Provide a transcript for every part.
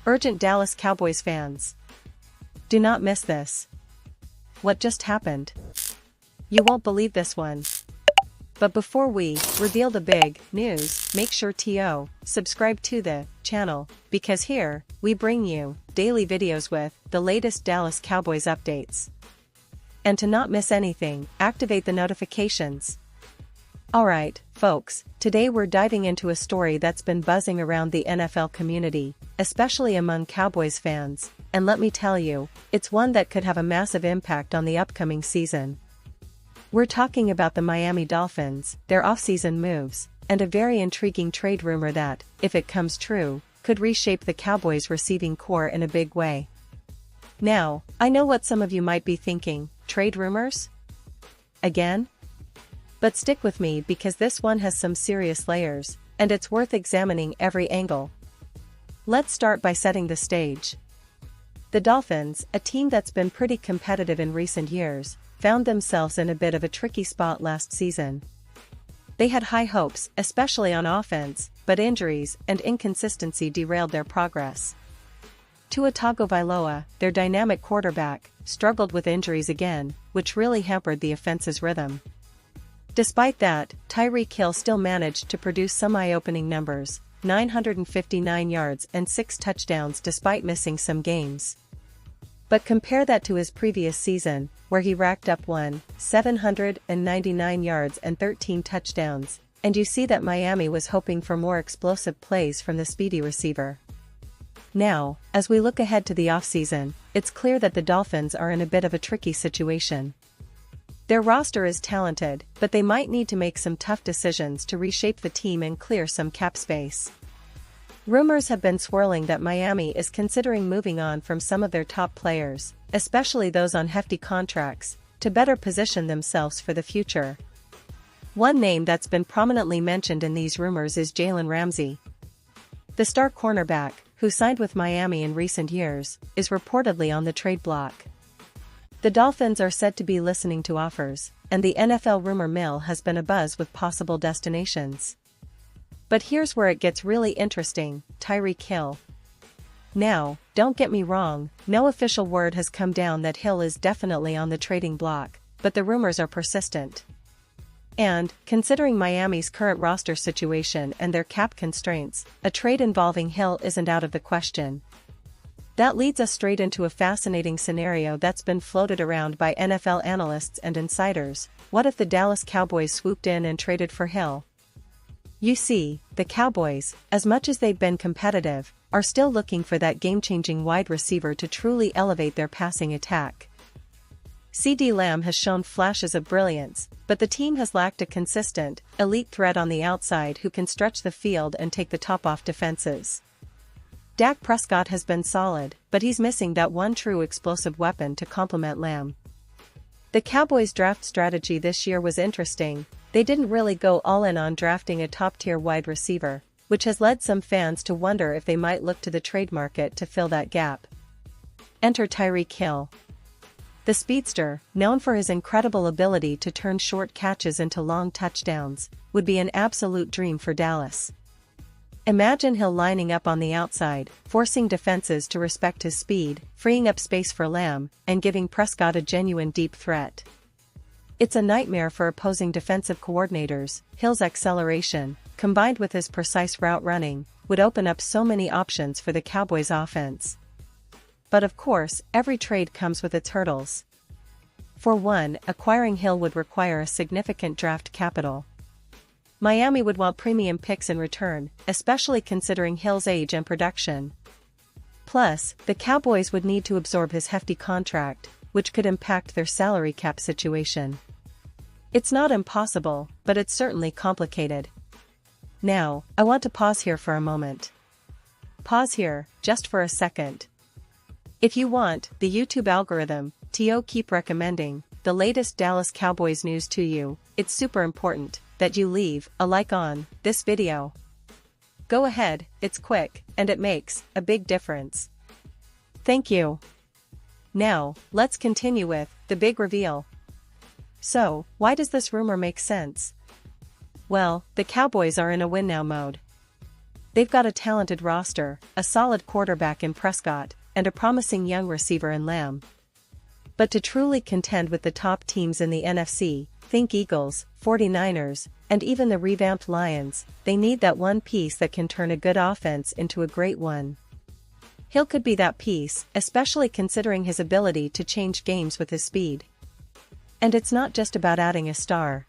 Urgent Dallas Cowboys fans. Do not miss this. What just happened? You won't believe this one. But before we reveal the big news, make sure to subscribe to the channel, because here, we bring you daily videos with the latest Dallas Cowboys updates. And to not miss anything, activate the notifications. Alright, folks, today we're diving into a story that's been buzzing around the NFL community, especially among Cowboys fans, and let me tell you, it's one that could have a massive impact on the upcoming season. We're talking about the Miami Dolphins, their offseason moves, and a very intriguing trade rumor that, if it comes true, could reshape the Cowboys' receiving core in a big way. Now, I know what some of you might be thinking, trade rumors? Again? But stick with me because this one has some serious layers, and it's worth examining every angle. Let's start by setting the stage. The Dolphins, a team that's been pretty competitive in recent years, found themselves in a bit of a tricky spot last season. They had high hopes, especially on offense, but injuries and inconsistency derailed their progress. Tua Tagovailoa, their dynamic quarterback, struggled with injuries again, which really hampered the offense's rhythm. Despite that, Tyreek Hill still managed to produce some eye-opening numbers, 959 yards and 6 touchdowns despite missing some games. But compare that to his previous season, where he racked up 799 yards and 13 touchdowns, and you see that Miami was hoping for more explosive plays from the speedy receiver. Now, as we look ahead to the offseason, it's clear that the Dolphins are in a bit of a tricky situation. Their roster is talented, but they might need to make some tough decisions to reshape the team and clear some cap space. Rumors have been swirling that Miami is considering moving on from some of their top players, especially those on hefty contracts, to better position themselves for the future. One name that's been prominently mentioned in these rumors is Jalen Ramsey. The star cornerback, who signed with Miami in recent years, is reportedly on the trade block. The Dolphins are said to be listening to offers, and the NFL rumor mill has been abuzz with possible destinations. But here's where it gets really interesting, Tyreek Hill. Now, don't get me wrong, no official word has come down that Hill is definitely on the trading block, but the rumors are persistent. And, considering Miami's current roster situation and their cap constraints, a trade involving Hill isn't out of the question. That leads us straight into a fascinating scenario that's been floated around by NFL analysts and insiders. What if the Dallas Cowboys swooped in and traded for Hill? You see, the Cowboys, as much as they've been competitive, are still looking for that game-changing wide receiver to truly elevate their passing attack. CeeDee Lamb has shown flashes of brilliance, but the team has lacked a consistent, elite threat on the outside who can stretch the field and take the top off defenses. Dak Prescott has been solid, but he's missing that one true explosive weapon to complement Lamb. The Cowboys' draft strategy this year was interesting. They didn't really go all in on drafting a top-tier wide receiver, which has led some fans to wonder if they might look to the trade market to fill that gap. Enter Tyreek Hill. The speedster, known for his incredible ability to turn short catches into long touchdowns, would be an absolute dream for Dallas. Imagine Hill lining up on the outside, forcing defenses to respect his speed, freeing up space for Lamb, and giving Prescott a genuine deep threat. It's a nightmare for opposing defensive coordinators. Hill's acceleration, combined with his precise route running, would open up so many options for the Cowboys' offense. But of course, every trade comes with its hurdles. For one, acquiring Hill would require a significant draft capital. Miami would want premium picks in return, especially considering Hill's age and production. Plus, the Cowboys would need to absorb his hefty contract, which could impact their salary cap situation. It's not impossible, but it's certainly complicated. Now, I want to pause here for a moment. Pause here, just for a second. If you want the YouTube algorithm to keep recommending the latest Dallas Cowboys news to you, it's super important that you leave a like on this video. Go ahead, it's quick, and it makes a big difference. Thank you. Now, let's continue with the big reveal. So, why does this rumor make sense? Well, the Cowboys are in a win-now mode. They've got a talented roster, a solid quarterback in Prescott, and a promising young receiver in Lamb. But to truly contend with the top teams in the NFC, think Eagles, 49ers, and even the revamped Lions, they need that one piece that can turn a good offense into a great one. Hill could be that piece, especially considering his ability to change games with his speed. And it's not just about adding a star.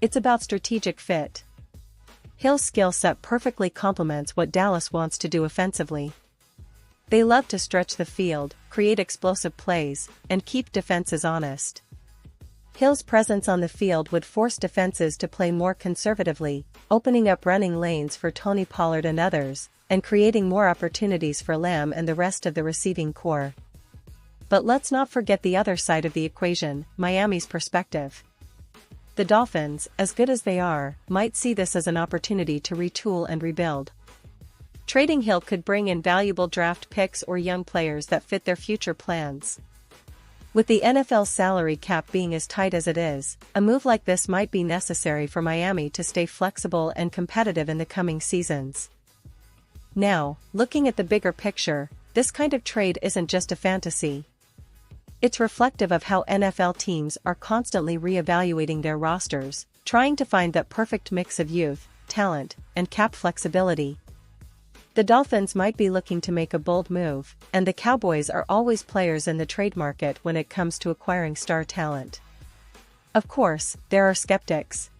It's about strategic fit. Hill's skill set perfectly complements what Dallas wants to do offensively. They love to stretch the field, create explosive plays, and keep defenses honest. Hill's presence on the field would force defenses to play more conservatively, opening up running lanes for Tony Pollard and others, and creating more opportunities for Lamb and the rest of the receiving core. But let's not forget the other side of the equation, Miami's perspective. The Dolphins, as good as they are, might see this as an opportunity to retool and rebuild. Trading Hill could bring in valuable draft picks or young players that fit their future plans. With the NFL's salary cap being as tight as it is, a move like this might be necessary for Miami to stay flexible and competitive in the coming seasons. Now, looking at the bigger picture, this kind of trade isn't just a fantasy. It's reflective of how NFL teams are constantly re-evaluating their rosters, trying to find that perfect mix of youth, talent, and cap flexibility. The Dolphins might be looking to make a bold move, and the Cowboys are always players in the trade market when it comes to acquiring star talent. Of course, there are skeptics.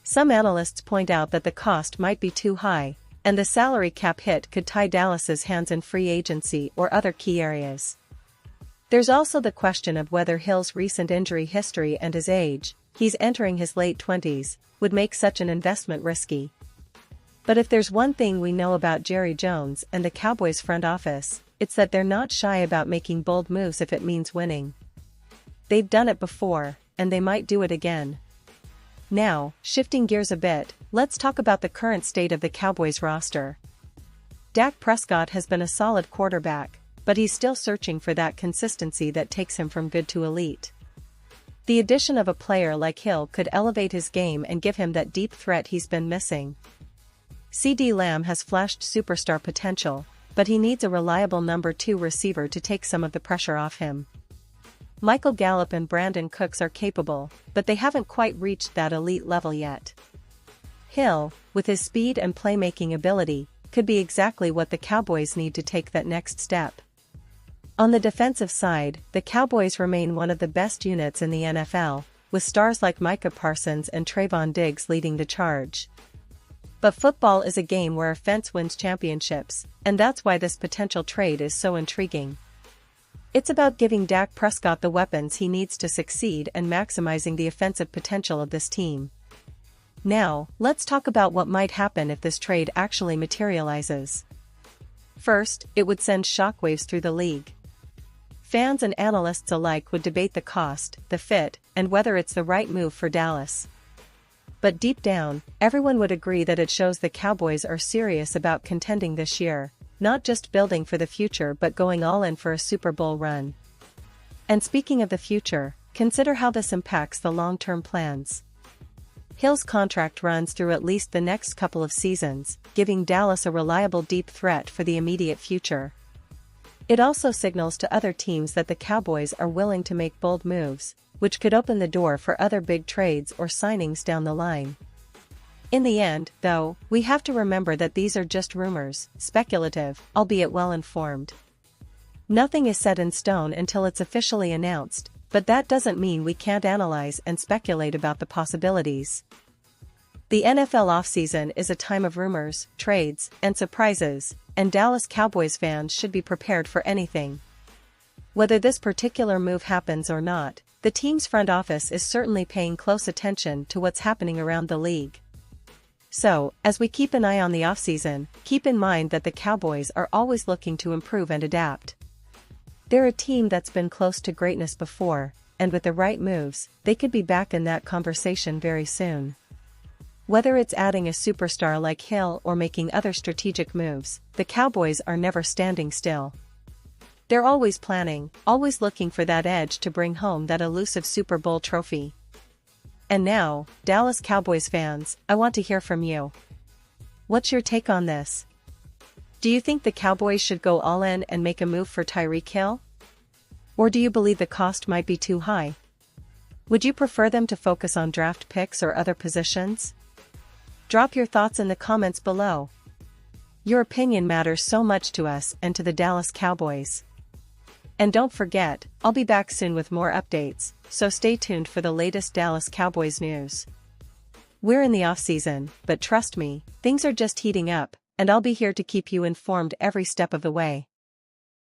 Some analysts point out that the cost might be too high, and the salary cap hit could tie Dallas's hands in free agency or other key areas. There's also the question of whether Hill's recent injury history and his age, he's entering his late 20s, would make such an investment risky. But if there's one thing we know about Jerry Jones and the Cowboys front office, it's that they're not shy about making bold moves if it means winning. They've done it before, and they might do it again. Now, shifting gears a bit, let's talk about the current state of the Cowboys roster. Dak Prescott has been a solid quarterback, but he's still searching for that consistency that takes him from good to elite. The addition of a player like Hill could elevate his game and give him that deep threat he's been missing. CeeDee Lamb has flashed superstar potential, but he needs a reliable number 2 receiver to take some of the pressure off him. Michael Gallup and Brandon Cooks are capable, but they haven't quite reached that elite level yet. Hill, with his speed and playmaking ability, could be exactly what the Cowboys need to take that next step. On the defensive side, the Cowboys remain one of the best units in the NFL, with stars like Micah Parsons and Trayvon Diggs leading the charge. But football is a game where offense wins championships, and that's why this potential trade is so intriguing. It's about giving Dak Prescott the weapons he needs to succeed and maximizing the offensive potential of this team. Now, let's talk about what might happen if this trade actually materializes. First, it would send shockwaves through the league. Fans and analysts alike would debate the cost, the fit, and whether it's the right move for Dallas. But deep down, everyone would agree that it shows the Cowboys are serious about contending this year, not just building for the future but going all in for a Super Bowl run. And speaking of the future, consider how this impacts the long-term plans. Hill's contract runs through at least the next couple of seasons, giving Dallas a reliable deep threat for the immediate future. It also signals to other teams that the Cowboys are willing to make bold moves, which could open the door for other big trades or signings down the line. In the end, though, we have to remember that these are just rumors, speculative, albeit well-informed. Nothing is set in stone until it's officially announced, but that doesn't mean we can't analyze and speculate about the possibilities. The NFL offseason is a time of rumors, trades, and surprises, and Dallas Cowboys fans should be prepared for anything. Whether this particular move happens or not, the team's front office is certainly paying close attention to what's happening around the league. So, as we keep an eye on the offseason, keep in mind that the Cowboys are always looking to improve and adapt. They're a team that's been close to greatness before, and with the right moves, they could be back in that conversation very soon. Whether it's adding a superstar like Hill or making other strategic moves, the Cowboys are never standing still. They're always planning, always looking for that edge to bring home that elusive Super Bowl trophy. And now, Dallas Cowboys fans, I want to hear from you. What's your take on this? Do you think the Cowboys should go all in and make a move for Tyreek Hill? Or do you believe the cost might be too high? Would you prefer them to focus on draft picks or other positions? Drop your thoughts in the comments below. Your opinion matters so much to us and to the Dallas Cowboys. And don't forget, I'll be back soon with more updates, so stay tuned for the latest Dallas Cowboys news. We're in the off-season, but trust me, things are just heating up, and I'll be here to keep you informed every step of the way.